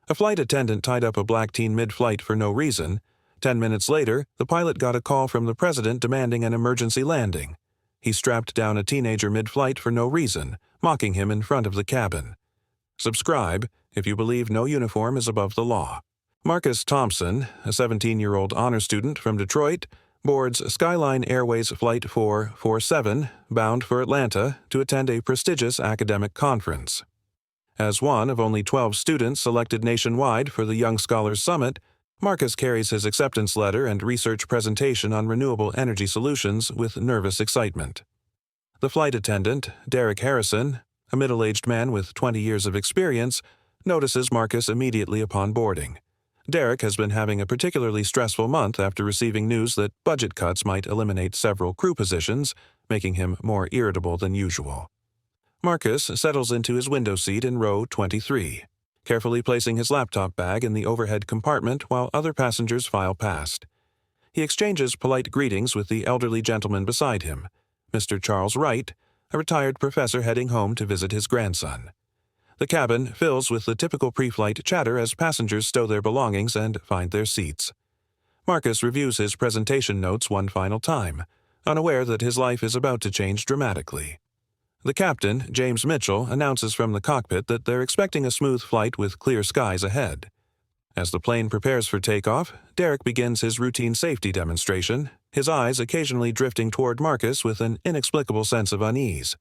A flight attendant tied up a black teen mid-flight for no reason. 10 minutes later, the pilot got a call from the president demanding an emergency landing. He strapped down a teenager mid-flight for no reason, mocking him in front of the cabin. Subscribe if you believe no uniform is above the law. Marcus Thompson, a 17-year-old honor student from Detroit, boards Skyline Airways Flight 447, bound for Atlanta to attend a prestigious academic conference. As one of only 12 students selected nationwide for the Young Scholars Summit, Marcus carries his acceptance letter and research presentation on renewable energy solutions with nervous excitement. The flight attendant, Derek Harrison, a middle-aged man with 20 years of experience, notices Marcus immediately upon boarding. Derek has been having a particularly stressful month after receiving news that budget cuts might eliminate several crew positions, making him more irritable than usual. Marcus settles into his window seat in row 23, carefully placing his laptop bag in the overhead compartment while other passengers file past. He exchanges polite greetings with the elderly gentleman beside him, Mr. Charles Wright, a retired professor heading home to visit his grandson. The cabin fills with the typical pre-flight chatter as passengers stow their belongings and find their seats. Marcus reviews his presentation notes one final time, unaware that his life is about to change dramatically. The captain, James Mitchell, announces from the cockpit that they're expecting a smooth flight with clear skies ahead. As the plane prepares for takeoff, Derek begins his routine safety demonstration, his eyes occasionally drifting toward Marcus with an inexplicable sense of unease.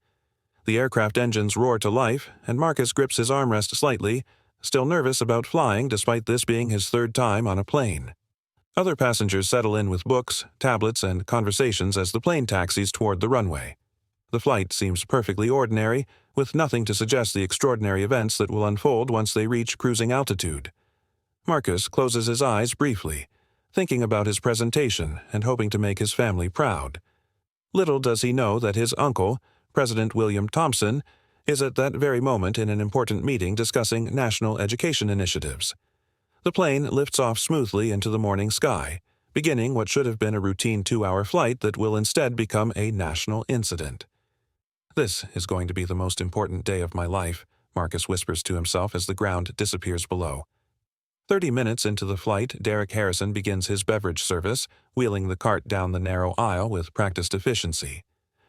The aircraft engines roar to life, and Marcus grips his armrest slightly, still nervous about flying despite this being his third time on a plane. Other passengers settle in with books, tablets, and conversations as the plane taxis toward the runway. The flight seems perfectly ordinary, with nothing to suggest the extraordinary events that will unfold once they reach cruising altitude. Marcus closes his eyes briefly, thinking about his presentation and hoping to make his family proud. Little does he know that his uncle, President William Thompson, is at that very moment in an important meeting discussing national education initiatives. The plane lifts off smoothly into the morning sky, beginning what should have been a routine 2-hour flight that will instead become a national incident. "This is going to be the most important day of my life," Marcus whispers to himself as the ground disappears below. 30 minutes into the flight, Derek Harrison begins his beverage service, wheeling the cart down the narrow aisle with practiced efficiency.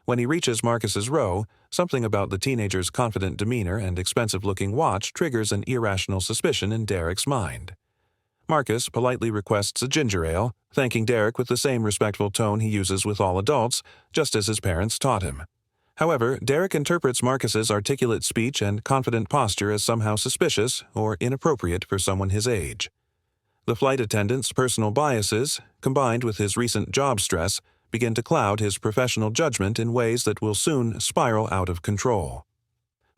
When he reaches Marcus's row, something about the teenager's confident demeanor and expensive-looking watch triggers an irrational suspicion in Derek's mind. Marcus politely requests a ginger ale, thanking Derek with the same respectful tone he uses with all adults, just as his parents taught him. However, Derek interprets Marcus's articulate speech and confident posture as somehow suspicious or inappropriate for someone his age. The flight attendant's personal biases, combined with his recent job stress, begin to cloud his professional judgment in ways that will soon spiral out of control.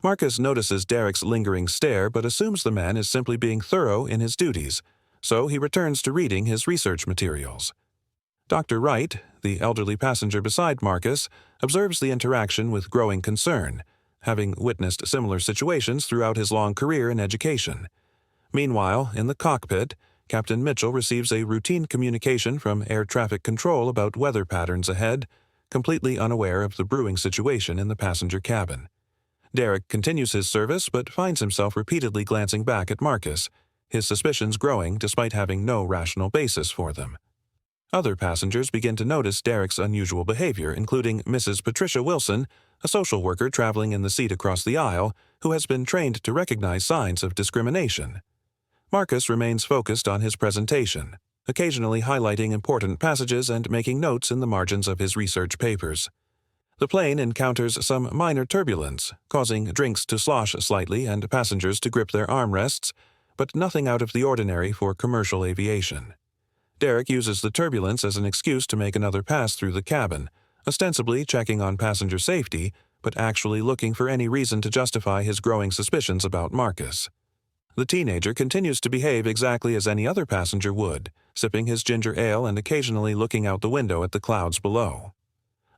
Marcus notices Derek's lingering stare but assumes the man is simply being thorough in his duties, so he returns to reading his research materials. Dr. Wright, the elderly passenger beside Marcus, observes the interaction with growing concern, having witnessed similar situations throughout his long career in education. Meanwhile, in the cockpit, Captain Mitchell receives a routine communication from air traffic control about weather patterns ahead, completely unaware of the brewing situation in the passenger cabin. Derek continues his service but finds himself repeatedly glancing back at Marcus, his suspicions growing despite having no rational basis for them. Other passengers begin to notice Derek's unusual behavior, including Mrs. Patricia Wilson, a social worker traveling in the seat across the aisle, who has been trained to recognize signs of discrimination. Marcus remains focused on his presentation, occasionally highlighting important passages and making notes in the margins of his research papers. The plane encounters some minor turbulence, causing drinks to slosh slightly and passengers to grip their armrests, but nothing out of the ordinary for commercial aviation. Derek uses the turbulence as an excuse to make another pass through the cabin, ostensibly checking on passenger safety, but actually looking for any reason to justify his growing suspicions about Marcus. The teenager continues to behave exactly as any other passenger would, sipping his ginger ale and occasionally looking out the window at the clouds below.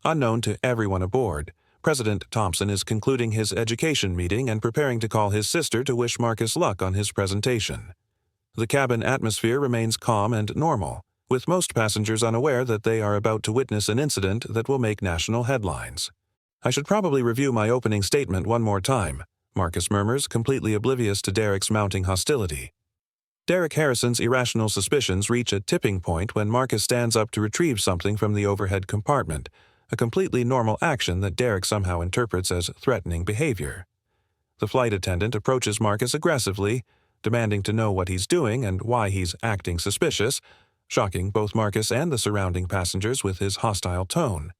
Unknown to everyone aboard, President Thompson is concluding his education meeting and preparing to call his sister to wish Marcus luck on his presentation. The cabin atmosphere remains calm and normal, with most passengers unaware that they are about to witness an incident that will make national headlines. "I should probably review my opening statement one more time," Marcus murmurs, completely oblivious to Derek's mounting hostility. Derek Harrison's irrational suspicions reach a tipping point when Marcus stands up to retrieve something from the overhead compartment, a completely normal action that Derek somehow interprets as threatening behavior. The flight attendant approaches Marcus aggressively, demanding to know what he's doing and why he's acting suspicious, shocking both Marcus and the surrounding passengers with his hostile tone.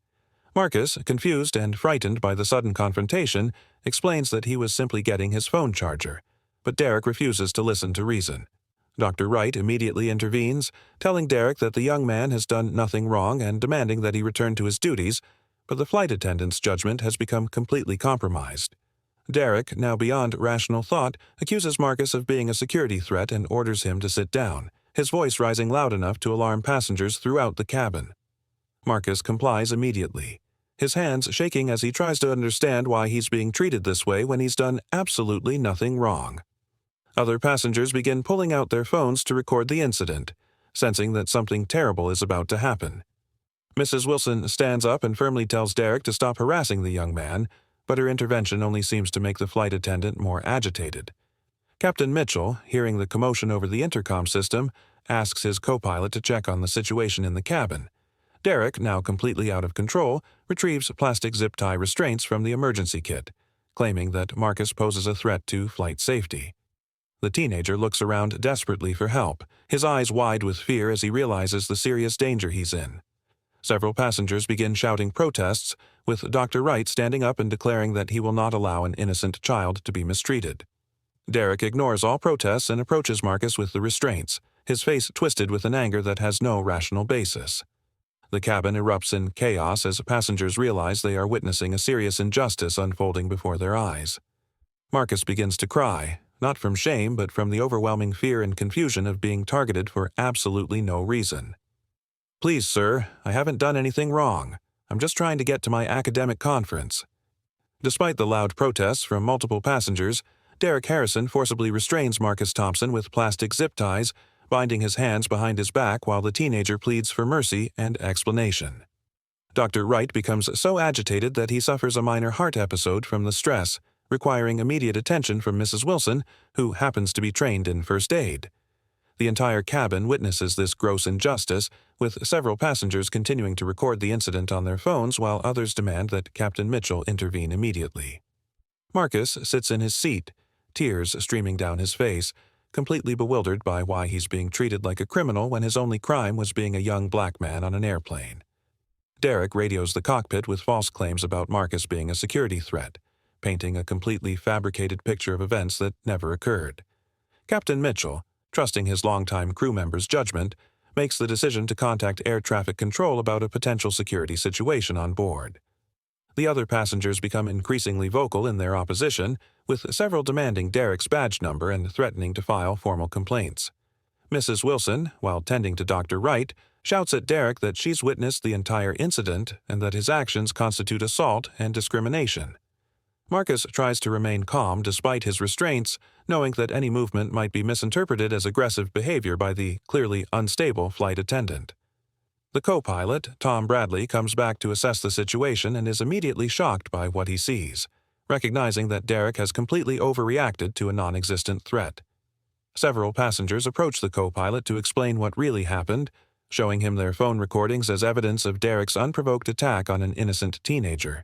Marcus, confused and frightened by the sudden confrontation, explains that he was simply getting his phone charger, but Derek refuses to listen to reason. Dr. Wright immediately intervenes, telling Derek that the young man has done nothing wrong and demanding that he return to his duties, but the flight attendant's judgment has become completely compromised. Derek, now beyond rational thought, accuses Marcus of being a security threat and orders him to sit down, his voice rising loud enough to alarm passengers throughout the cabin. Marcus complies immediately, his hands shaking as he tries to understand why he's being treated this way when he's done absolutely nothing wrong. Other passengers begin pulling out their phones to record the incident, sensing that something terrible is about to happen. Mrs. Wilson stands up and firmly tells Derek to stop harassing the young man, but her intervention only seems to make the flight attendant more agitated. Captain Mitchell, hearing the commotion over the intercom system, asks his co-pilot to check on the situation in the cabin. Derek, now completely out of control, retrieves plastic zip tie restraints from the emergency kit, claiming that Marcus poses a threat to flight safety. The teenager looks around desperately for help, his eyes wide with fear as he realizes the serious danger he's in. Several passengers begin shouting protests, with Dr. Wright standing up and declaring that he will not allow an innocent child to be mistreated. Derek ignores all protests and approaches Marcus with the restraints, his face twisted with an anger that has no rational basis. The cabin erupts in chaos as passengers realize they are witnessing a serious injustice unfolding before their eyes. Marcus begins to cry, not from shame but from the overwhelming fear and confusion of being targeted for absolutely no reason. "Please, sir, I haven't done anything wrong. I'm just trying to get to my academic conference." Despite the loud protests from multiple passengers, Derek Harrison forcibly restrains Marcus Thompson with plastic zip ties, binding his hands behind his back while the teenager pleads for mercy and explanation. Dr. Wright becomes so agitated that he suffers a minor heart episode from the stress, requiring immediate attention from Mrs. Wilson, who happens to be trained in first aid. The entire cabin witnesses this gross injustice, with several passengers continuing to record the incident on their phones while others demand that Captain Mitchell intervene immediately. Marcus sits in his seat, tears streaming down his face, completely bewildered by why he's being treated like a criminal when his only crime was being a young black man on an airplane. Derek radios the cockpit with false claims about Marcus being a security threat, painting a completely fabricated picture of events that never occurred. Captain Mitchell, trusting his longtime crew member's judgment, makes the decision to contact air traffic control about a potential security situation on board. The other passengers become increasingly vocal in their opposition, with several demanding Derek's badge number and threatening to file formal complaints. Mrs. Wilson, while tending to Dr. Wright, shouts at Derek that she's witnessed the entire incident and that his actions constitute assault and discrimination. Marcus tries to remain calm despite his restraints, knowing that any movement might be misinterpreted as aggressive behavior by the clearly unstable flight attendant. The co-pilot, Tom Bradley, comes back to assess the situation and is immediately shocked by what he sees, recognizing that Derek has completely overreacted to a non-existent threat. Several passengers approach the co-pilot to explain what really happened, showing him their phone recordings as evidence of Derek's unprovoked attack on an innocent teenager.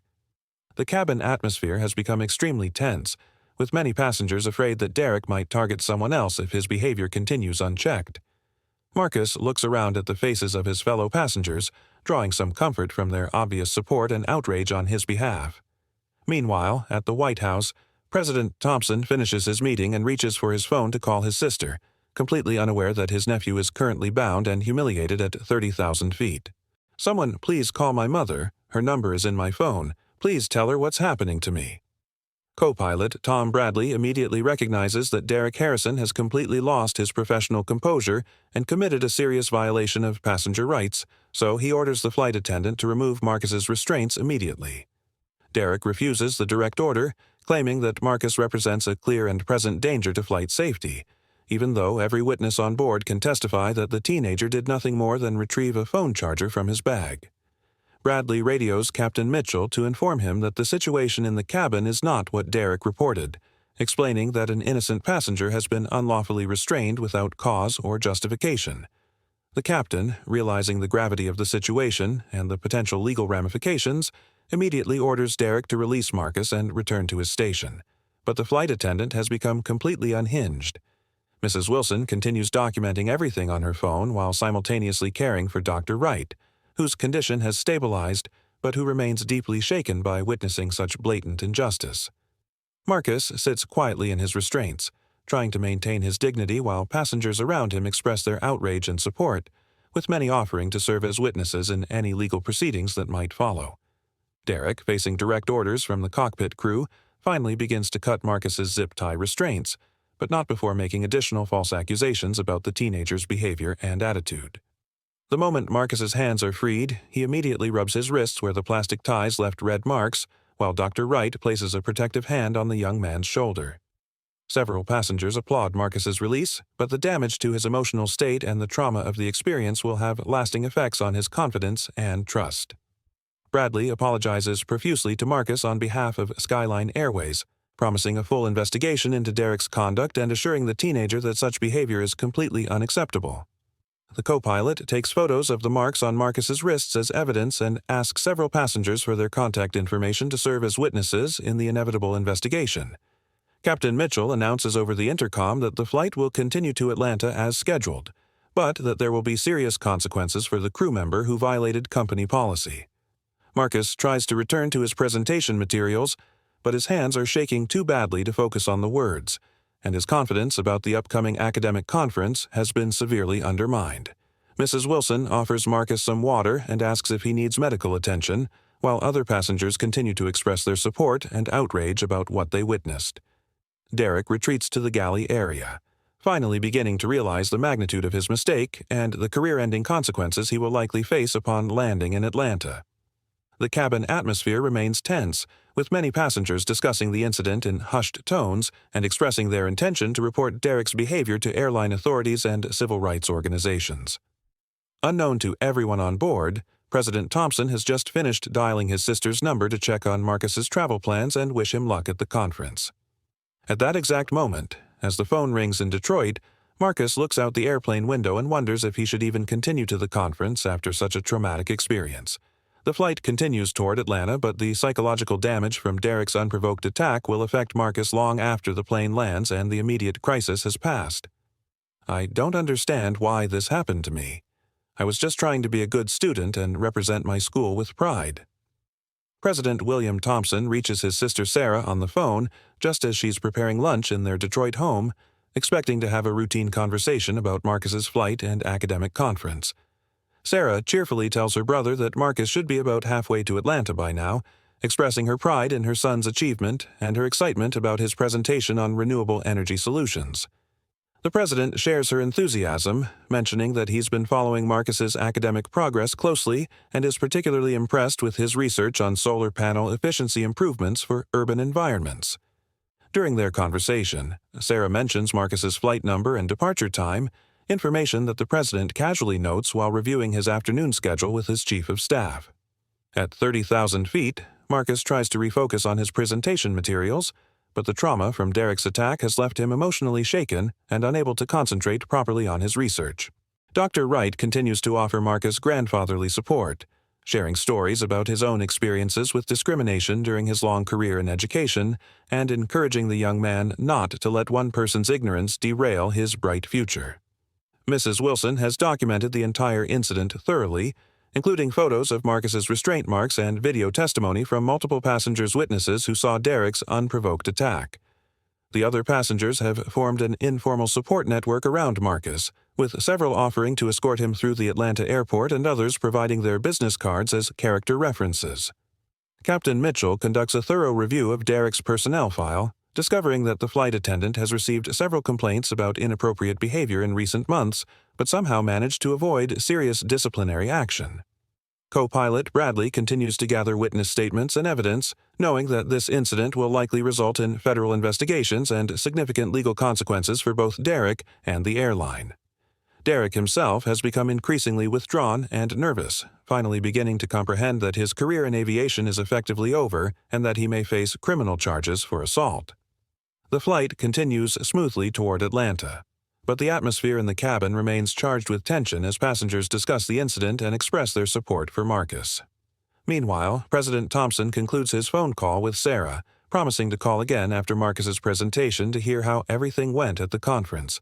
The cabin atmosphere has become extremely tense, with many passengers afraid that Derek might target someone else if his behavior continues unchecked. Marcus looks around at the faces of his fellow passengers, drawing some comfort from their obvious support and outrage on his behalf. Meanwhile, at the White House, President Thompson finishes his meeting and reaches for his phone to call his sister, completely unaware that his nephew is currently bound and humiliated at 30,000 feet. "Someone please call my mother. Her number is in my phone. Please tell her what's happening to me." Co-pilot Tom Bradley immediately recognizes that Derek Harrison has completely lost his professional composure and committed a serious violation of passenger rights, so he orders the flight attendant to remove Marcus's restraints immediately. Derek refuses the direct order, claiming that Marcus represents a clear and present danger to flight safety, even though every witness on board can testify that the teenager did nothing more than retrieve a phone charger from his bag. Bradley radios Captain Mitchell to inform him that the situation in the cabin is not what Derek reported, explaining that an innocent passenger has been unlawfully restrained without cause or justification. The captain, realizing the gravity of the situation and the potential legal ramifications, immediately orders Derek to release Marcus and return to his station. But the flight attendant has become completely unhinged. Mrs. Wilson continues documenting everything on her phone while simultaneously caring for Dr. Wright, whose condition has stabilized but who remains deeply shaken by witnessing such blatant injustice. Marcus sits quietly in his restraints, trying to maintain his dignity while passengers around him express their outrage and support, with many offering to serve as witnesses in any legal proceedings that might follow. Derek, facing direct orders from the cockpit crew, finally begins to cut Marcus's zip-tie restraints, but not before making additional false accusations about the teenager's behavior and attitude. The moment Marcus's hands are freed, he immediately rubs his wrists where the plastic ties left red marks, while Dr. Wright places a protective hand on the young man's shoulder. Several passengers applaud Marcus's release, but the damage to his emotional state and the trauma of the experience will have lasting effects on his confidence and trust. Bradley apologizes profusely to Marcus on behalf of Skyline Airways, promising a full investigation into Derek's conduct and assuring the teenager that such behavior is completely unacceptable. The co-pilot takes photos of the marks on Marcus's wrists as evidence and asks several passengers for their contact information to serve as witnesses in the inevitable investigation. Captain Mitchell announces over the intercom that the flight will continue to Atlanta as scheduled, but that there will be serious consequences for the crew member who violated company policy. Marcus tries to return to his presentation materials, but his hands are shaking too badly to focus on the words, and his confidence about the upcoming academic conference has been severely undermined. Mrs. Wilson offers Marcus some water and asks if he needs medical attention, while other passengers continue to express their support and outrage about what they witnessed. Derek retreats to the galley area, finally beginning to realize the magnitude of his mistake and the career-ending consequences he will likely face upon landing in Atlanta. The cabin atmosphere remains tense, with many passengers discussing the incident in hushed tones and expressing their intention to report Derek's behavior to airline authorities and civil rights organizations. Unknown to everyone on board, President Thompson has just finished dialing his sister's number to check on Marcus's travel plans and wish him luck at the conference. At that exact moment, as the phone rings in Detroit, Marcus looks out the airplane window and wonders if he should even continue to the conference after such a traumatic experience. The flight continues toward Atlanta, but the psychological damage from Derek's unprovoked attack will affect Marcus long after the plane lands and the immediate crisis has passed. I don't understand why this happened to me. I was just trying to be a good student and represent my school with pride. President William Thompson reaches his sister Sarah on the phone just as she's preparing lunch in their Detroit home, expecting to have a routine conversation about Marcus's flight and academic conference. Sarah cheerfully tells her brother that Marcus should be about halfway to Atlanta by now, expressing her pride in her son's achievement and her excitement about his presentation on renewable energy solutions. The president shares her enthusiasm, mentioning that he's been following Marcus's academic progress closely and is particularly impressed with his research on solar panel efficiency improvements for urban environments. During their conversation, Sarah mentions Marcus's flight number and departure time, information that the president casually notes while reviewing his afternoon schedule with his chief of staff. At 30,000 feet, Marcus tries to refocus on his presentation materials, but the trauma from Derek's attack has left him emotionally shaken and unable to concentrate properly on his research. Dr. Wright continues to offer Marcus grandfatherly support, sharing stories about his own experiences with discrimination during his long career in education and encouraging the young man not to let one person's ignorance derail his bright future. Mrs. Wilson has documented the entire incident thoroughly, including photos of Marcus's restraint marks and video testimony from multiple passengers' witnesses who saw Derek's unprovoked attack. The other passengers have formed an informal support network around Marcus, with several offering to escort him through the Atlanta airport and others providing their business cards as character references. Captain Mitchell conducts a thorough review of Derek's personnel file, discovering that the flight attendant has received several complaints about inappropriate behavior in recent months, but somehow managed to avoid serious disciplinary action. Co-pilot Bradley continues to gather witness statements and evidence, knowing that this incident will likely result in federal investigations and significant legal consequences for both Derek and the airline. Derek himself has become increasingly withdrawn and nervous, finally beginning to comprehend that his career in aviation is effectively over and that he may face criminal charges for assault. The flight continues smoothly toward Atlanta, but the atmosphere in the cabin remains charged with tension as passengers discuss the incident and express their support for Marcus. Meanwhile, President Thompson concludes his phone call with Sarah, promising to call again after Marcus's presentation to hear how everything went at the conference.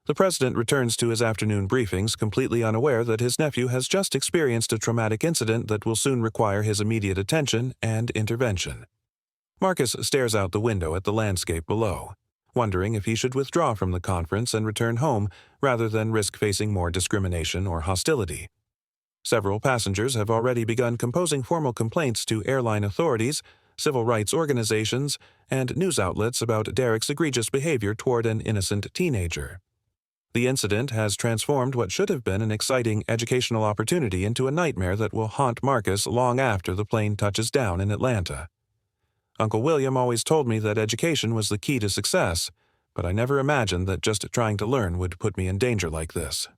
The president returns to his afternoon briefings completely unaware that his nephew has just experienced a traumatic incident that will soon require his immediate attention and intervention. Marcus stares out the window at the landscape below, wondering if he should withdraw from the conference and return home rather than risk facing more discrimination or hostility. Several passengers have already begun composing formal complaints to airline authorities, civil rights organizations, and news outlets about Derek's egregious behavior toward an innocent teenager. The incident has transformed what should have been an exciting educational opportunity into a nightmare that will haunt Marcus long after the plane touches down in Atlanta. Uncle William always told me that education was the key to success, but I never imagined that just trying to learn would put me in danger like this.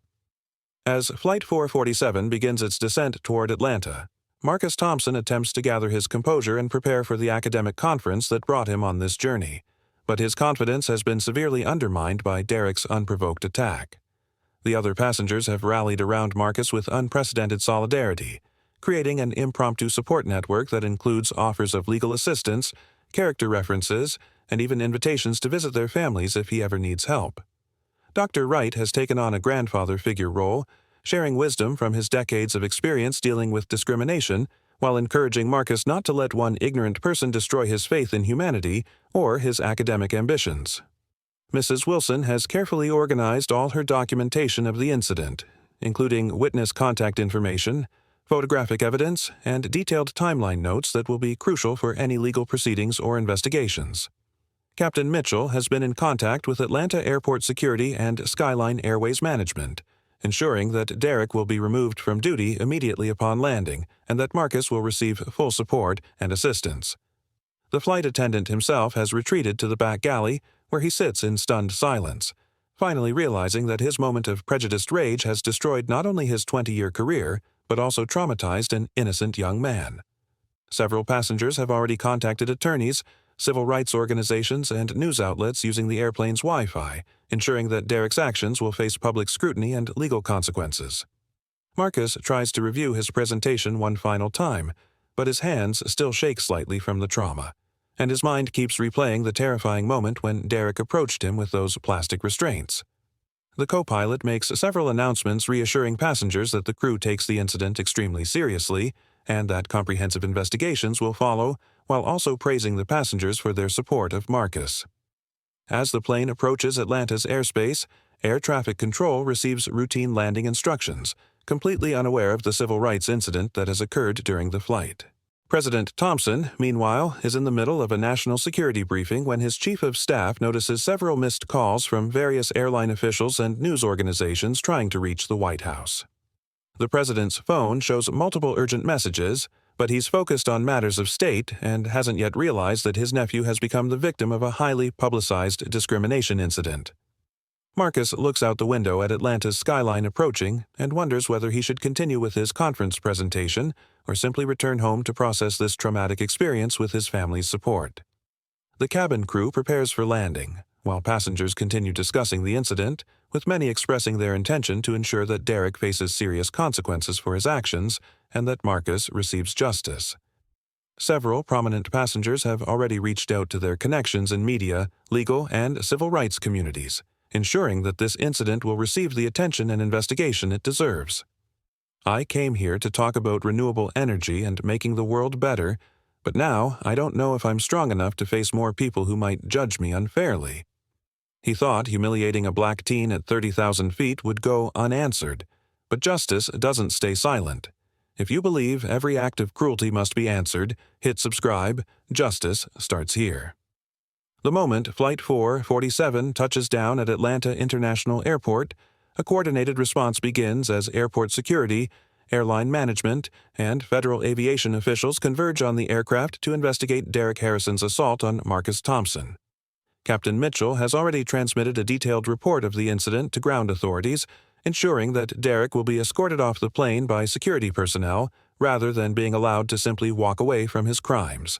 As Flight 447 begins its descent toward Atlanta, Marcus Thompson attempts to gather his composure and prepare for the academic conference that brought him on this journey, but his confidence has been severely undermined by Derek's unprovoked attack. The other passengers have rallied around Marcus with unprecedented solidarity, creating an impromptu support network that includes offers of legal assistance, character references, and even invitations to visit their families if he ever needs help. Dr. Wright has taken on a grandfather figure role, sharing wisdom from his decades of experience dealing with discrimination, while encouraging Marcus not to let one ignorant person destroy his faith in humanity or his academic ambitions. Mrs. Wilson has carefully organized all her documentation of the incident, including witness contact information, photographic evidence, and detailed timeline notes that will be crucial for any legal proceedings or investigations. Captain Mitchell has been in contact with Atlanta Airport Security and Skyline Airways Management, ensuring that Derek will be removed from duty immediately upon landing and that Marcus will receive full support and assistance. The flight attendant himself has retreated to the back galley, where he sits in stunned silence, finally realizing that his moment of prejudiced rage has destroyed not only his 20-year career, but also traumatized an innocent young man. Several passengers have already contacted attorneys, civil rights organizations, and news outlets using the airplane's Wi-Fi, ensuring that Derek's actions will face public scrutiny and legal consequences. Marcus tries to review his presentation one final time, but his hands still shake slightly from the trauma, and his mind keeps replaying the terrifying moment when Derek approached him with those plastic restraints. The co-pilot makes several announcements reassuring passengers that the crew takes the incident extremely seriously and that comprehensive investigations will follow, while also praising the passengers for their support of Marcus. As the plane approaches Atlanta's airspace, air traffic control receives routine landing instructions, completely unaware of the civil rights incident that has occurred during the flight. President Thompson, meanwhile, is in the middle of a national security briefing when his chief of staff notices several missed calls from various airline officials and news organizations trying to reach the White House. The president's phone shows multiple urgent messages, but he's focused on matters of state and hasn't yet realized that his nephew has become the victim of a highly publicized discrimination incident. Marcus looks out the window at Atlanta's skyline approaching and wonders whether he should continue with his conference presentation or simply return home to process this traumatic experience with his family's support. The cabin crew prepares for landing, while passengers continue discussing the incident, with many expressing their intention to ensure that Derek faces serious consequences for his actions and that Marcus receives justice. Several prominent passengers have already reached out to their connections in media, legal, and civil rights communities, ensuring that this incident will receive the attention and investigation it deserves. I came here to talk about renewable energy and making the world better, but now I don't know if I'm strong enough to face more people who might judge me unfairly. He thought humiliating a black teen at 30,000 feet would go unanswered, but justice doesn't stay silent. If you believe every act of cruelty must be answered, hit subscribe. Justice starts here. The moment Flight 447 touches down at Atlanta International Airport, a coordinated response begins as airport security, airline management, and federal aviation officials converge on the aircraft to investigate Derek Harrison's assault on Marcus Thompson. Captain Mitchell has already transmitted a detailed report of the incident to ground authorities, ensuring that Derek will be escorted off the plane by security personnel rather than being allowed to simply walk away from his crimes.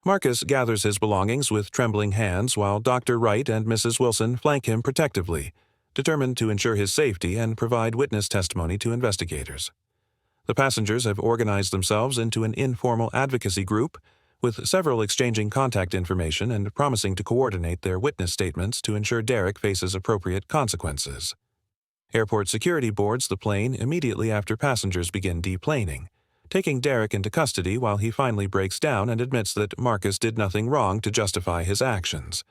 Marcus gathers his belongings with trembling hands while Dr. Wright and Mrs. Wilson flank him protectively, determined to ensure his safety and provide witness testimony to investigators. The passengers have organized themselves into an informal advocacy group, with several exchanging contact information and promising to coordinate their witness statements to ensure Derek faces appropriate consequences. Airport security boards the plane immediately after passengers begin deplaning, taking Derek into custody while he finally breaks down and admits that Marcus did nothing wrong to justify his actions.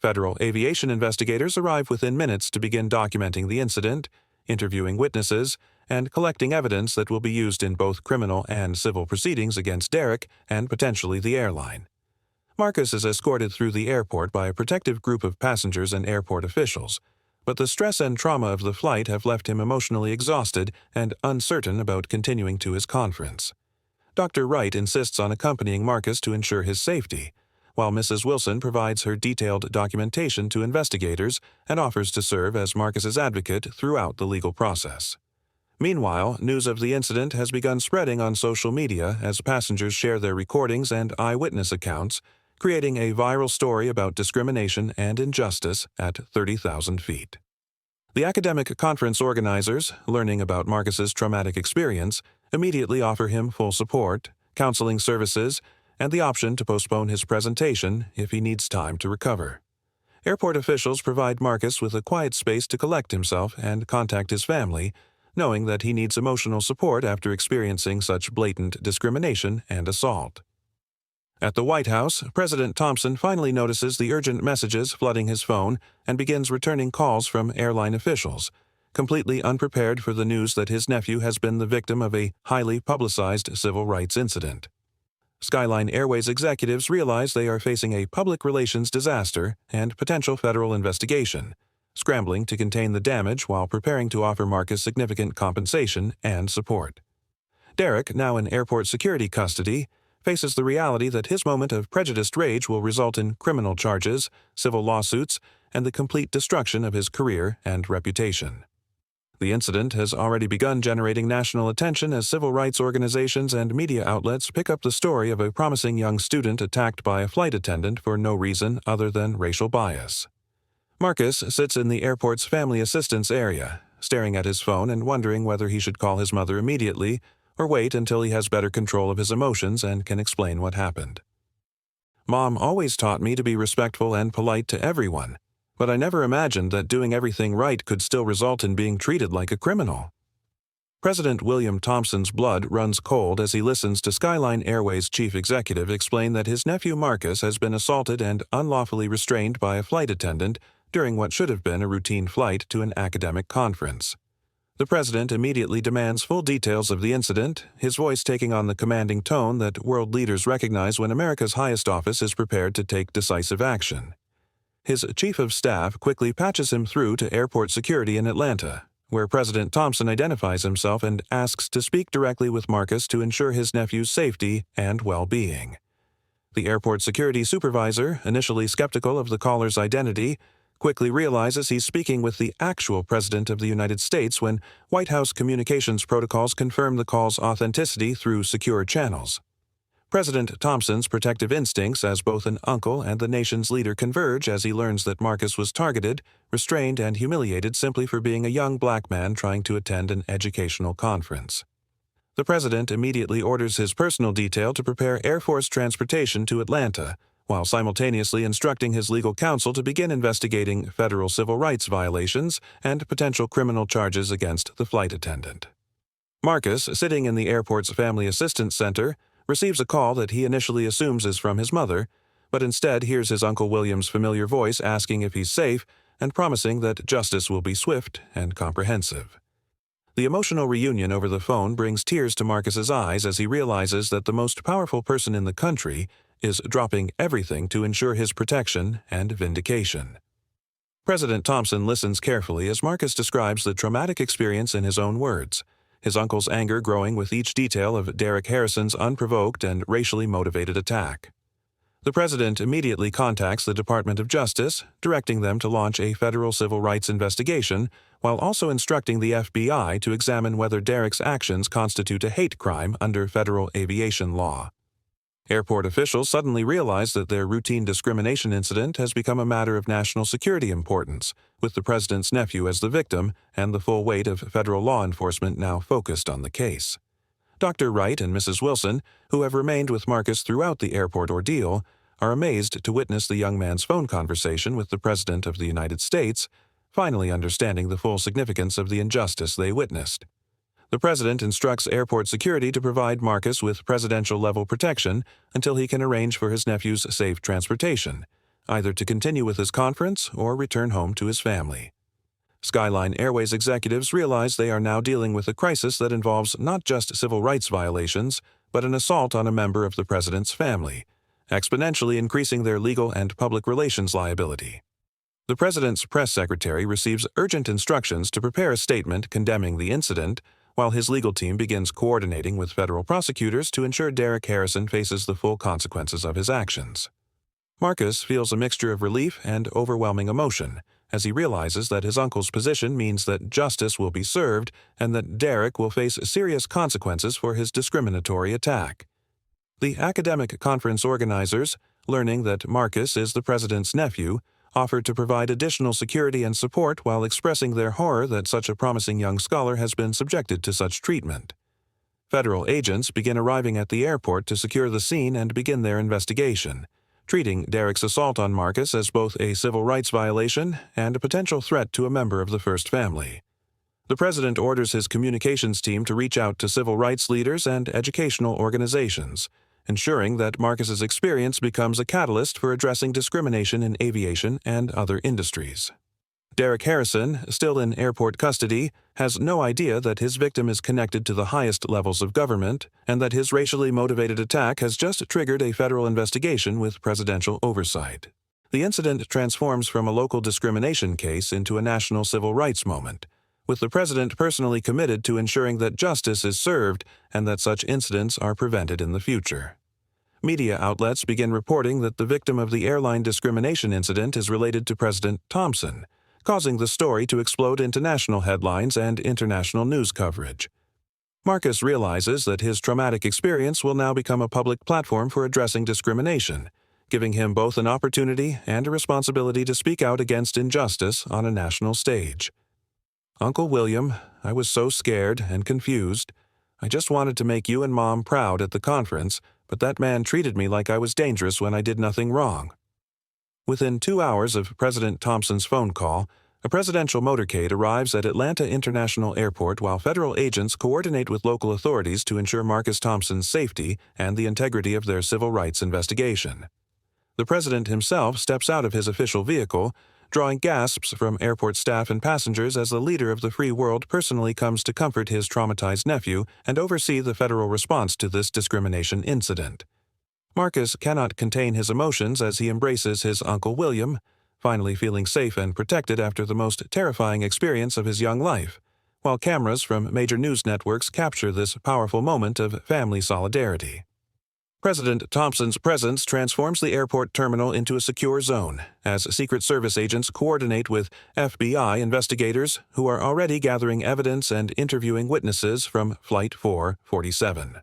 Federal aviation investigators arrive within minutes to begin documenting the incident, interviewing witnesses, and collecting evidence that will be used in both criminal and civil proceedings against Derek and potentially the airline. Marcus is escorted through the airport by a protective group of passengers and airport officials, but the stress and trauma of the flight have left him emotionally exhausted and uncertain about continuing to his conference. Dr. Wright insists on accompanying Marcus to ensure his safety, while Mrs. Wilson provides her detailed documentation to investigators and offers to serve as Marcus's advocate throughout the legal process. Meanwhile, news of the incident has begun spreading on social media as passengers share their recordings and eyewitness accounts, creating a viral story about discrimination and injustice at 30,000 feet. The academic conference organizers, learning about Marcus's traumatic experience, immediately offer him full support, counseling services, and the option to postpone his presentation if he needs time to recover. Airport officials provide Marcus with a quiet space to collect himself and contact his family, knowing that he needs emotional support after experiencing such blatant discrimination and assault. At the White House, President Thompson finally notices the urgent messages flooding his phone and begins returning calls from airline officials, completely unprepared for the news that his nephew has been the victim of a highly publicized civil rights incident. Skyline Airways executives realize they are facing a public relations disaster and potential federal investigation, scrambling to contain the damage while preparing to offer Marcus significant compensation and support. Derek, now in airport security custody, faces the reality that his moment of prejudiced rage will result in criminal charges, civil lawsuits, and the complete destruction of his career and reputation. The incident has already begun generating national attention as civil rights organizations and media outlets pick up the story of a promising young student attacked by a flight attendant for no reason other than racial bias. Marcus sits in the airport's family assistance area, staring at his phone and wondering whether he should call his mother immediately or wait until he has better control of his emotions and can explain what happened. "Mom always taught me to be respectful and polite to everyone, but I never imagined that doing everything right could still result in being treated like a criminal." President William Thompson's blood runs cold as he listens to Skyline Airways chief executive explain that his nephew Marcus has been assaulted and unlawfully restrained by a flight attendant during what should have been a routine flight to an academic conference. The president immediately demands full details of the incident, his voice taking on the commanding tone that world leaders recognize when America's highest office is prepared to take decisive action. His chief of staff quickly patches him through to airport security in Atlanta, where President Thompson identifies himself and asks to speak directly with Marcus to ensure his nephew's safety and well-being. The airport security supervisor, initially skeptical of the caller's identity, quickly realizes he's speaking with the actual President of the United States when White House communications protocols confirm the call's authenticity through secure channels. President Thompson's protective instincts as both an uncle and the nation's leader converge as he learns that Marcus was targeted, restrained, and humiliated simply for being a young black man trying to attend an educational conference. The president immediately orders his personal detail to prepare Air Force transportation to Atlanta, while simultaneously instructing his legal counsel to begin investigating federal civil rights violations and potential criminal charges against the flight attendant. Marcus, sitting in the airport's Family Assistance Center, receives a call that he initially assumes is from his mother, but instead hears his Uncle William's familiar voice asking if he's safe and promising that justice will be swift and comprehensive. The emotional reunion over the phone brings tears to Marcus's eyes as he realizes that the most powerful person in the country is dropping everything to ensure his protection and vindication. President Thompson listens carefully as Marcus describes the traumatic experience in his own words, his uncle's anger growing with each detail of Derek Harrison's unprovoked and racially motivated attack. The president immediately contacts the Department of Justice, directing them to launch a federal civil rights investigation, while also instructing the FBI to examine whether Derek's actions constitute a hate crime under federal aviation law. Airport officials suddenly realize that their routine discrimination incident has become a matter of national security importance, with the president's nephew as the victim and the full weight of federal law enforcement now focused on the case. Dr. Wright and Mrs. Wilson, who have remained with Marcus throughout the airport ordeal, are amazed to witness the young man's phone conversation with the President of the United States, finally understanding the full significance of the injustice they witnessed. The President instructs airport security to provide Marcus with presidential-level protection until he can arrange for his nephew's safe transportation, either to continue with his conference or return home to his family. Skyline Airways executives realize they are now dealing with a crisis that involves not just civil rights violations, but an assault on a member of the President's family, exponentially increasing their legal and public relations liability. The President's press secretary receives urgent instructions to prepare a statement condemning the incident, while his legal team begins coordinating with federal prosecutors to ensure Derek Harrison faces the full consequences of his actions. Marcus feels a mixture of relief and overwhelming emotion as he realizes that his uncle's position means that justice will be served and that Derek will face serious consequences for his discriminatory attack. The academic conference organizers, learning that Marcus is the president's nephew, offered to provide additional security and support while expressing their horror that such a promising young scholar has been subjected to such treatment. Federal agents begin arriving at the airport to secure the scene and begin their investigation, treating Derek's assault on Marcus as both a civil rights violation and a potential threat to a member of the First Family. The President orders his communications team to reach out to civil rights leaders and educational organizations, ensuring that Marcus's experience becomes a catalyst for addressing discrimination in aviation and other industries. Derek Harrison, still in airport custody, has no idea that his victim is connected to the highest levels of government and that his racially motivated attack has just triggered a federal investigation with presidential oversight. The incident transforms from a local discrimination case into a national civil rights moment, with the president personally committed to ensuring that justice is served and that such incidents are prevented in the future. Media outlets begin reporting that the victim of the airline discrimination incident is related to President Thompson, causing the story to explode into national headlines and international news coverage. Marcus realizes that his traumatic experience will now become a public platform for addressing discrimination, giving him both an opportunity and a responsibility to speak out against injustice on a national stage. "Uncle William, I was so scared and confused. I just wanted to make you and Mom proud at the conference, but that man treated me like I was dangerous when I did nothing wrong." Within 2 hours of President Thompson's phone call, a presidential motorcade arrives at Atlanta International Airport while federal agents coordinate with local authorities to ensure Marcus Thompson's safety and the integrity of their civil rights investigation. The president himself steps out of his official vehicle, drawing gasps from airport staff and passengers as the leader of the free world personally comes to comfort his traumatized nephew and oversee the federal response to this discrimination incident. Marcus cannot contain his emotions as he embraces his Uncle William, finally feeling safe and protected after the most terrifying experience of his young life, while cameras from major news networks capture this powerful moment of family solidarity. President Thompson's presence transforms the airport terminal into a secure zone, as Secret Service agents coordinate with FBI investigators who are already gathering evidence and interviewing witnesses from Flight 447.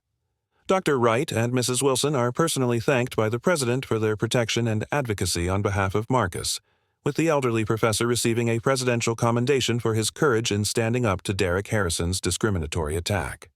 Dr. Wright and Mrs. Wilson are personally thanked by the President for their protection and advocacy on behalf of Marcus, with the elderly professor receiving a presidential commendation for his courage in standing up to Derek Harrison's discriminatory attack.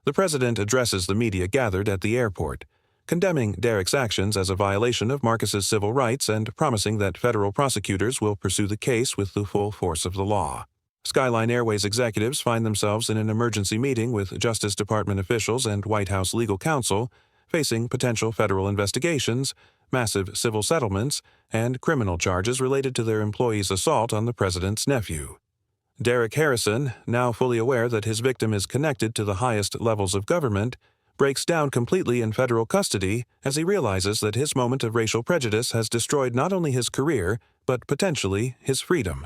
The President addresses the media gathered at the airport, condemning Derek's actions as a violation of Marcus's civil rights and promising that federal prosecutors will pursue the case with the full force of the law. Skyline Airways executives find themselves in an emergency meeting with Justice Department officials and White House legal counsel, facing potential federal investigations, massive civil settlements, and criminal charges related to their employee's assault on the president's nephew. Derek Harrison, now fully aware that his victim is connected to the highest levels of government, breaks down completely in federal custody as he realizes that his moment of racial prejudice has destroyed not only his career, but potentially his freedom.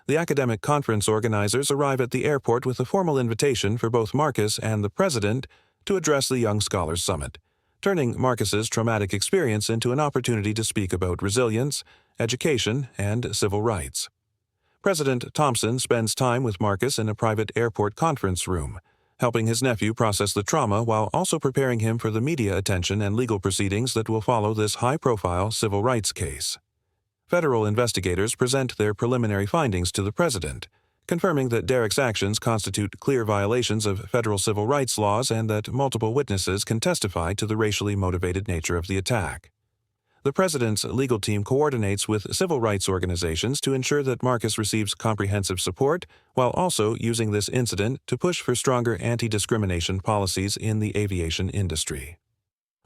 The academic conference organizers arrive at the airport with a formal invitation for both Marcus and the president to address the Young Scholars Summit, turning Marcus's traumatic experience into an opportunity to speak about resilience, education, and civil rights. President Thompson spends time with Marcus in a private airport conference room, helping his nephew process the trauma while also preparing him for the media attention and legal proceedings that will follow this high-profile civil rights case. Federal investigators present their preliminary findings to the president, confirming that Derek's actions constitute clear violations of federal civil rights laws and that multiple witnesses can testify to the racially motivated nature of the attack. The president's legal team coordinates with civil rights organizations to ensure that Marcus receives comprehensive support, while also using this incident to push for stronger anti-discrimination policies in the aviation industry.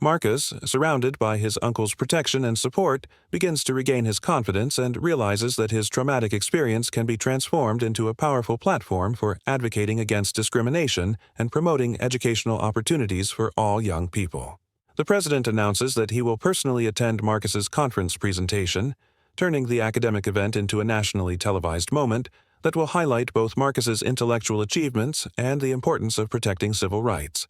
Marcus, surrounded by his uncle's protection and support, begins to regain his confidence and realizes that his traumatic experience can be transformed into a powerful platform for advocating against discrimination and promoting educational opportunities for all young people. The president announces that he will personally attend Marcus's conference presentation, turning the academic event into a nationally televised moment that will highlight both Marcus's intellectual achievements and the importance of protecting civil rights.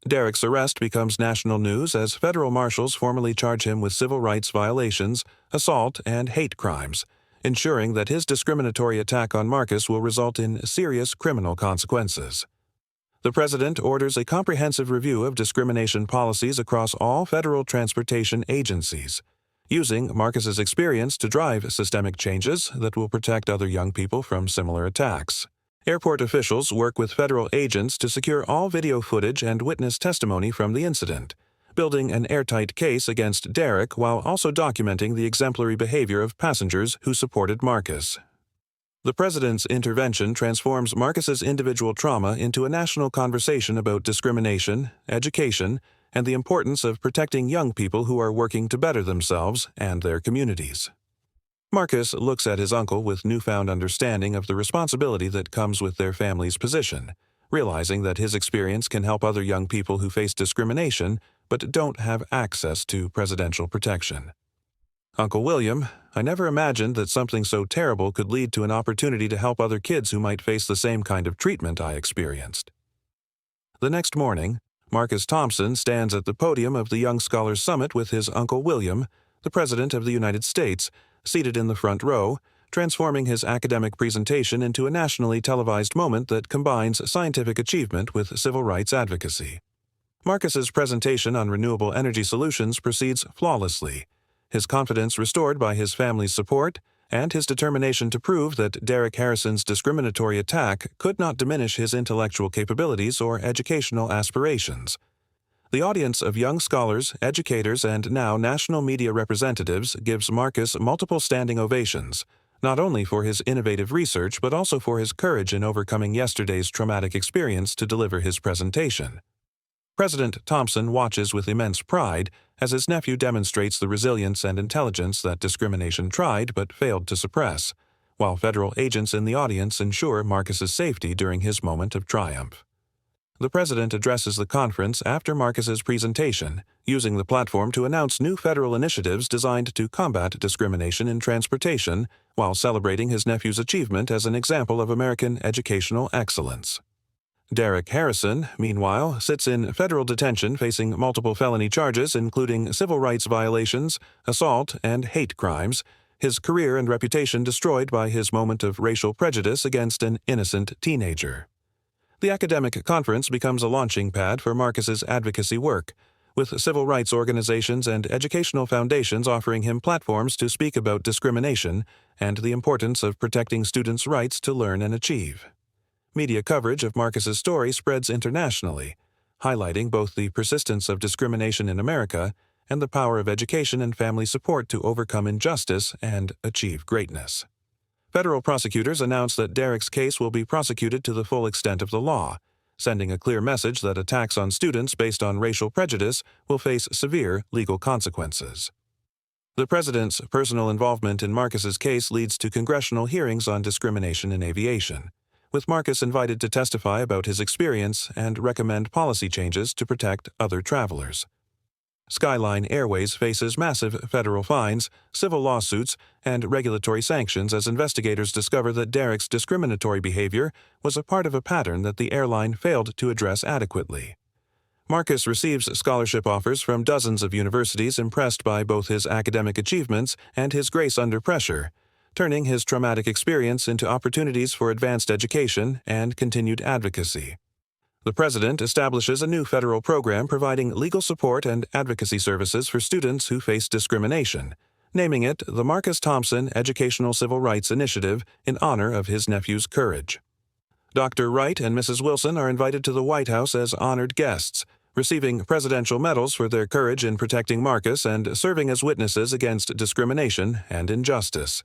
Derek's arrest becomes national news as federal marshals formally charge him with civil rights violations, assault, and hate crimes, ensuring that his discriminatory attack on Marcus will result in serious criminal consequences. The president orders a comprehensive review of discrimination policies across all federal transportation agencies, using Marcus's experience to drive systemic changes that will protect other young people from similar attacks. Airport officials work with federal agents to secure all video footage and witness testimony from the incident, building an airtight case against Derek while also documenting the exemplary behavior of passengers who supported Marcus. The president's intervention transforms Marcus's individual trauma into a national conversation about discrimination, education, and the importance of protecting young people who are working to better themselves and their communities. Marcus looks at his uncle with newfound understanding of the responsibility that comes with their family's position, realizing that his experience can help other young people who face discrimination but don't have access to presidential protection. Uncle William, I never imagined that something so terrible could lead to an opportunity to help other kids who might face the same kind of treatment I experienced. The next morning, Marcus Thompson stands at the podium of the Young Scholars Summit with his Uncle William, the President of the United States, seated in the front row, transforming his academic presentation into a nationally televised moment that combines scientific achievement with civil rights advocacy. Marcus's presentation on renewable energy solutions proceeds flawlessly, his confidence restored by his family's support, and his determination to prove that Derek Harrison's discriminatory attack could not diminish his intellectual capabilities or educational aspirations. The audience of young scholars, educators, and now national media representatives gives Marcus multiple standing ovations, not only for his innovative research but also for his courage in overcoming yesterday's traumatic experience to deliver his presentation. President Thompson watches with immense pride as his nephew demonstrates the resilience and intelligence that discrimination tried but failed to suppress, while federal agents in the audience ensure Marcus's safety during his moment of triumph. The president addresses the conference after Marcus's presentation, using the platform to announce new federal initiatives designed to combat discrimination in transportation while celebrating his nephew's achievement as an example of American educational excellence. Derek Harrison, meanwhile, sits in federal detention facing multiple felony charges including civil rights violations, assault, and hate crimes, his career and reputation destroyed by his moment of racial prejudice against an innocent teenager. The academic conference becomes a launching pad for Marcus's advocacy work, with civil rights organizations and educational foundations offering him platforms to speak about discrimination and the importance of protecting students' rights to learn and achieve. Media coverage of Marcus's story spreads internationally, highlighting both the persistence of discrimination in America and the power of education and family support to overcome injustice and achieve greatness. Federal prosecutors announced that Derek's case will be prosecuted to the full extent of the law, sending a clear message that attacks on students based on racial prejudice will face severe legal consequences. The president's personal involvement in Marcus's case leads to congressional hearings on discrimination in aviation, with Marcus invited to testify about his experience and recommend policy changes to protect other travelers. Skyline Airways faces massive federal fines, civil lawsuits, and regulatory sanctions as investigators discover that Derek's discriminatory behavior was a part of a pattern that the airline failed to address adequately. Marcus receives scholarship offers from dozens of universities impressed by both his academic achievements and his grace under pressure, turning his traumatic experience into opportunities for advanced education and continued advocacy. The president establishes a new federal program providing legal support and advocacy services for students who face discrimination, naming it the Marcus Thompson Educational Civil Rights Initiative in honor of his nephew's courage. Dr. Wright and Mrs. Wilson are invited to the White House as honored guests, receiving presidential medals for their courage in protecting Marcus and serving as witnesses against discrimination and injustice.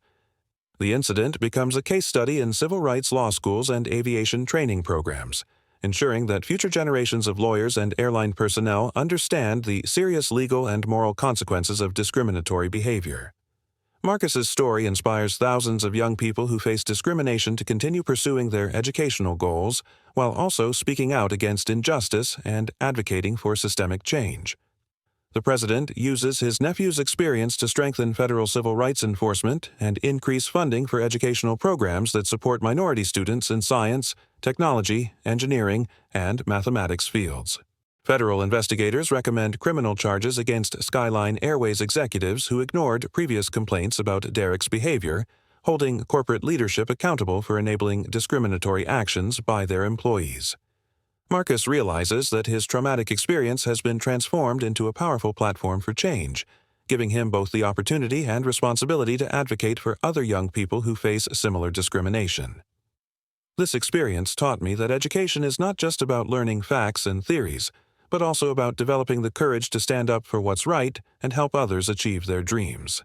The incident becomes a case study in civil rights law schools and aviation training programs, ensuring that future generations of lawyers and airline personnel understand the serious legal and moral consequences of discriminatory behavior. Marcus's story inspires thousands of young people who face discrimination to continue pursuing their educational goals while also speaking out against injustice and advocating for systemic change. The president uses his nephew's experience to strengthen federal civil rights enforcement and increase funding for educational programs that support minority students in science, technology, engineering, and mathematics fields. Federal investigators recommend criminal charges against Skyline Airways executives who ignored previous complaints about Derek's behavior, holding corporate leadership accountable for enabling discriminatory actions by their employees. Marcus realizes that his traumatic experience has been transformed into a powerful platform for change, giving him both the opportunity and responsibility to advocate for other young people who face similar discrimination. This experience taught me that education is not just about learning facts and theories, but also about developing the courage to stand up for what's right and help others achieve their dreams.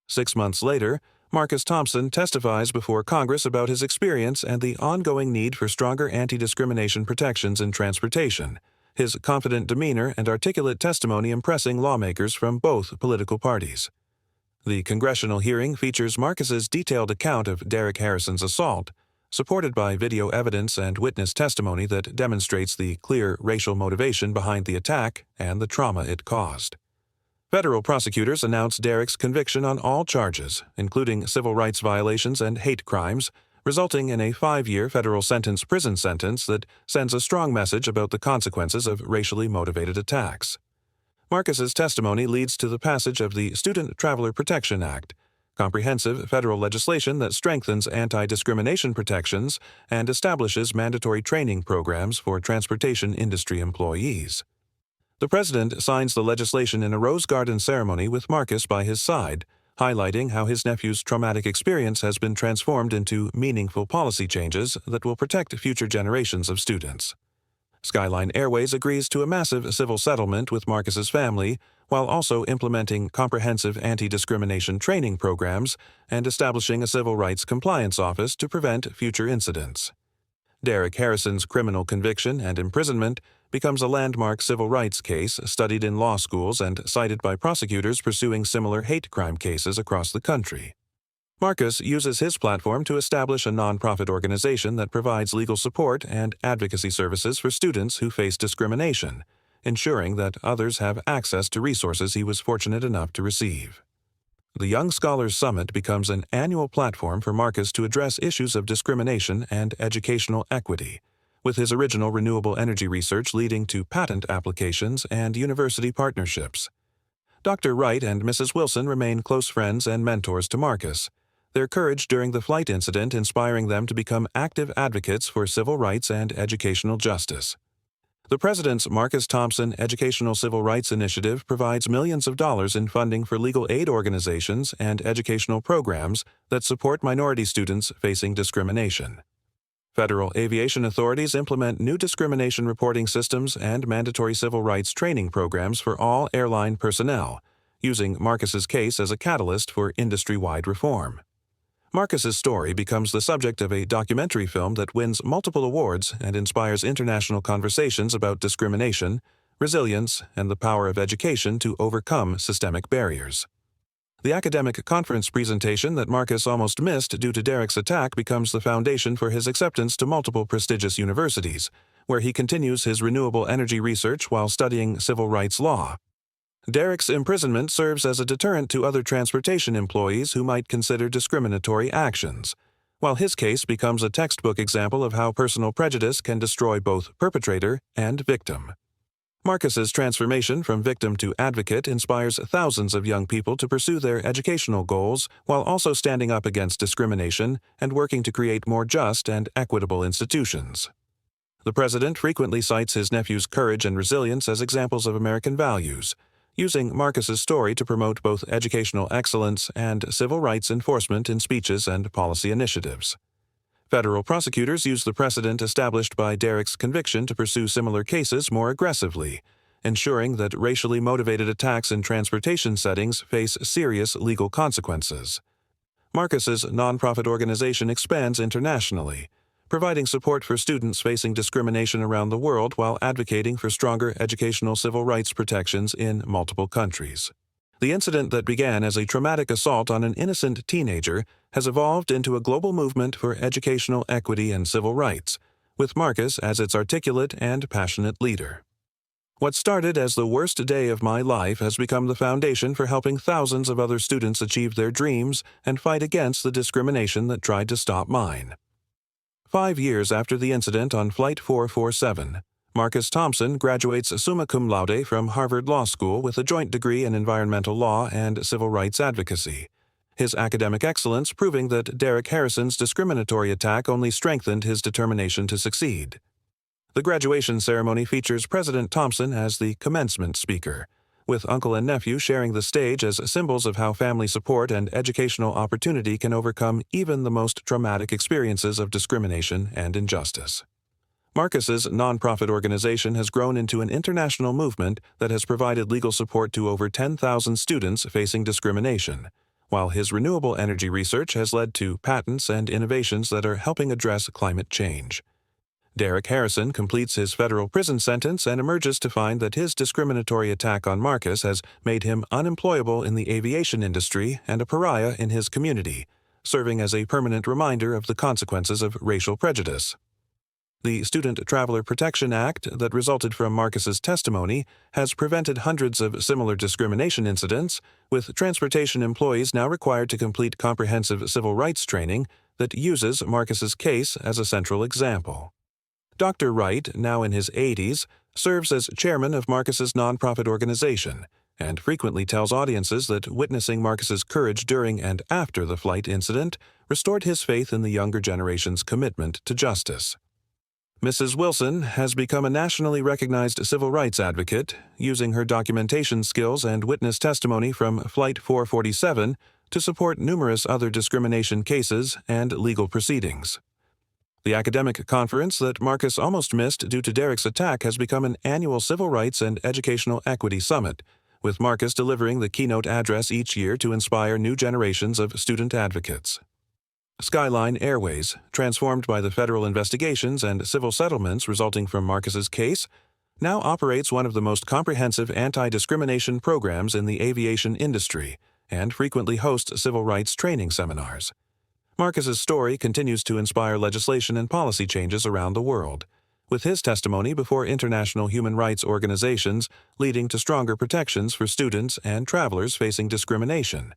6 months later, Marcus Thompson testifies before Congress about his experience and the ongoing need for stronger anti-discrimination protections in transportation, his confident demeanor and articulate testimony impressing lawmakers from both political parties. The congressional hearing features Marcus's detailed account of Derek Harrison's assault, supported by video evidence and witness testimony that demonstrates the clear racial motivation behind the attack and the trauma it caused. Federal prosecutors announced Derek's conviction on all charges, including civil rights violations and hate crimes, resulting in a 5-year federal prison sentence that sends a strong message about the consequences of racially motivated attacks. Marcus's testimony leads to the passage of the Student Traveler Protection Act, comprehensive federal legislation that strengthens anti-discrimination protections and establishes mandatory training programs for transportation industry employees. The president signs the legislation in a Rose Garden ceremony with Marcus by his side, highlighting how his nephew's traumatic experience has been transformed into meaningful policy changes that will protect future generations of students. Skyline Airways agrees to a massive civil settlement with Marcus's family, while also implementing comprehensive anti-discrimination training programs and establishing a civil rights compliance office to prevent future incidents. Derek Harrison's criminal conviction and imprisonment becomes a landmark civil rights case studied in law schools and cited by prosecutors pursuing similar hate crime cases across the country. Marcus uses his platform to establish a nonprofit organization that provides legal support and advocacy services for students who face discrimination, ensuring that others have access to resources he was fortunate enough to receive. The Young Scholars Summit becomes an annual platform for Marcus to address issues of discrimination and educational equity, with his original renewable energy research leading to patent applications and university partnerships. Dr. Wright and Mrs. Wilson remain close friends and mentors to Marcus, their courage during the flight incident inspiring them to become active advocates for civil rights and educational justice. The president's Marcus Thompson Educational Civil Rights Initiative provides millions of dollars in funding for legal aid organizations and educational programs that support minority students facing discrimination. Federal aviation authorities implement new discrimination reporting systems and mandatory civil rights training programs for all airline personnel, using Marcus's case as a catalyst for industry-wide reform. Marcus's story becomes the subject of a documentary film that wins multiple awards and inspires international conversations about discrimination, resilience, and the power of education to overcome systemic barriers. The academic conference presentation that Marcus almost missed due to Derek's attack becomes the foundation for his acceptance to multiple prestigious universities, where he continues his renewable energy research while studying civil rights law. Derek's imprisonment serves as a deterrent to other transportation employees who might consider discriminatory actions, while his case becomes a textbook example of how personal prejudice can destroy both perpetrator and victim. Marcus's transformation from victim to advocate inspires thousands of young people to pursue their educational goals while also standing up against discrimination and working to create more just and equitable institutions. The president frequently cites his nephew's courage and resilience as examples of American values, using Marcus's story to promote both educational excellence and civil rights enforcement in speeches and policy initiatives. Federal prosecutors use the precedent established by Derek's conviction to pursue similar cases more aggressively, ensuring that racially motivated attacks in transportation settings face serious legal consequences. Marcus's nonprofit organization expands internationally, providing support for students facing discrimination around the world while advocating for stronger educational civil rights protections in multiple countries. The incident that began as a traumatic assault on an innocent teenager has evolved into a global movement for educational equity and civil rights, with Marcus as its articulate and passionate leader. What started as the worst day of my life has become the foundation for helping thousands of other students achieve their dreams and fight against the discrimination that tried to stop mine. 5 years after the incident on Flight 447, Marcus Thompson graduates summa cum laude from Harvard Law School with a joint degree in environmental law and civil rights advocacy, his academic excellence proving that Derek Harrison's discriminatory attack only strengthened his determination to succeed. The graduation ceremony features President Thompson as the commencement speaker, with uncle and nephew sharing the stage as symbols of how family support and educational opportunity can overcome even the most traumatic experiences of discrimination and injustice. Marcus's nonprofit organization has grown into an international movement that has provided legal support to over 10,000 students facing discrimination, while his renewable energy research has led to patents and innovations that are helping address climate change. Derek Harrison completes his federal prison sentence and emerges to find that his discriminatory attack on Marcus has made him unemployable in the aviation industry and a pariah in his community, serving as a permanent reminder of the consequences of racial prejudice. The Student Traveler Protection Act that resulted from Marcus's testimony has prevented hundreds of similar discrimination incidents, with transportation employees now required to complete comprehensive civil rights training that uses Marcus's case as a central example. Dr. Wright, now in his 80s, serves as chairman of Marcus's nonprofit organization and frequently tells audiences that witnessing Marcus's courage during and after the flight incident restored his faith in the younger generation's commitment to justice. Mrs. Wilson has become a nationally recognized civil rights advocate, using her documentation skills and witness testimony from Flight 447 to support numerous other discrimination cases and legal proceedings. The academic conference that Marcus almost missed due to Derek's attack has become an annual civil rights and educational equity summit, with Marcus delivering the keynote address each year to inspire new generations of student advocates. Skyline Airways, transformed by the federal investigations and civil settlements resulting from Marcus's case, now operates one of the most comprehensive anti-discrimination programs in the aviation industry and frequently hosts civil rights training seminars. Marcus's story continues to inspire legislation and policy changes around the world, with his testimony before international human rights organizations leading to stronger protections for students and travelers facing discrimination.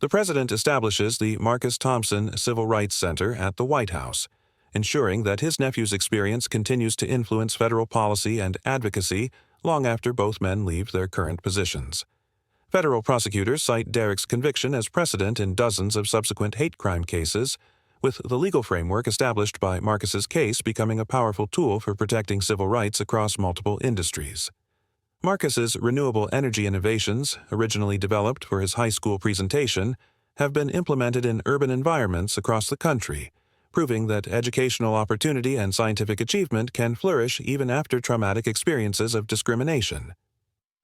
The president establishes the Marcus Thompson Civil Rights Center at the White House, ensuring that his nephew's experience continues to influence federal policy and advocacy long after both men leave their current positions. Federal prosecutors cite Derek's conviction as precedent in dozens of subsequent hate crime cases, with the legal framework established by Marcus's case becoming a powerful tool for protecting civil rights across multiple industries. Marcus's renewable energy innovations, originally developed for his high school presentation, have been implemented in urban environments across the country, proving that educational opportunity and scientific achievement can flourish even after traumatic experiences of discrimination.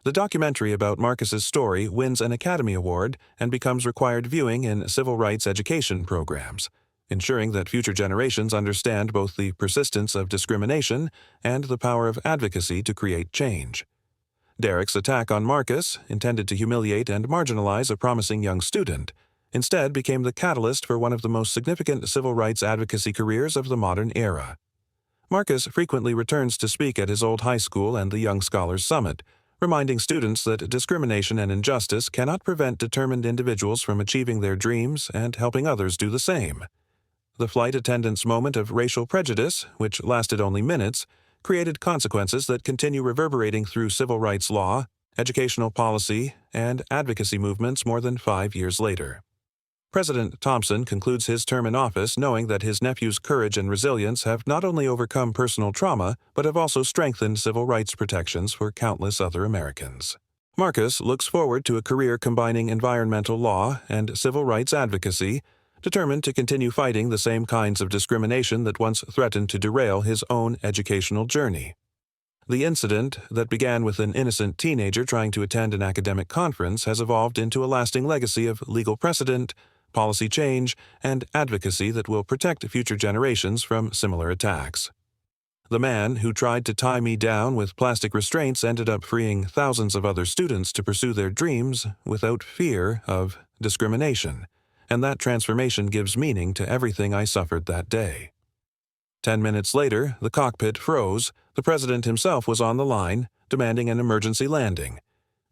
The documentary about Marcus's story wins an Academy Award and becomes required viewing in civil rights education programs, ensuring that future generations understand both the persistence of discrimination and the power of advocacy to create change. Derek's attack on Marcus, intended to humiliate and marginalize a promising young student, instead became the catalyst for one of the most significant civil rights advocacy careers of the modern era. Marcus frequently returns to speak at his old high school and the Young Scholars Summit, reminding students that discrimination and injustice cannot prevent determined individuals from achieving their dreams and helping others do the same. The flight attendant's moment of racial prejudice, which lasted only minutes, created consequences that continue reverberating through civil rights law, educational policy, and advocacy movements more than 5 years later. President Thompson concludes his term in office knowing that his nephew's courage and resilience have not only overcome personal trauma, but have also strengthened civil rights protections for countless other Americans. Marcus looks forward to a career combining environmental law and civil rights advocacy, determined to continue fighting the same kinds of discrimination that once threatened to derail his own educational journey. The incident that began with an innocent teenager trying to attend an academic conference has evolved into a lasting legacy of legal precedent, policy change, and advocacy that will protect future generations from similar attacks. The man who tried to tie me down with plastic restraints ended up freeing thousands of other students to pursue their dreams without fear of discrimination, and that transformation gives meaning to everything I suffered that day. 10 minutes later, the cockpit froze. The president himself was on the line, demanding an emergency landing.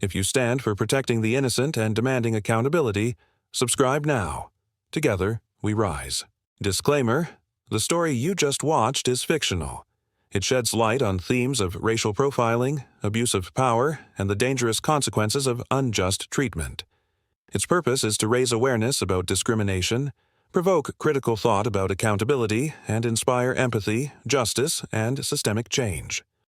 If you stand for protecting the innocent and demanding accountability, subscribe now. Together, we rise. Disclaimer: the story you just watched is fictional. It sheds light on themes of racial profiling, abuse of power, and the dangerous consequences of unjust treatment. Its purpose is to raise awareness about discrimination, provoke critical thought about accountability, and inspire empathy, justice, and systemic change.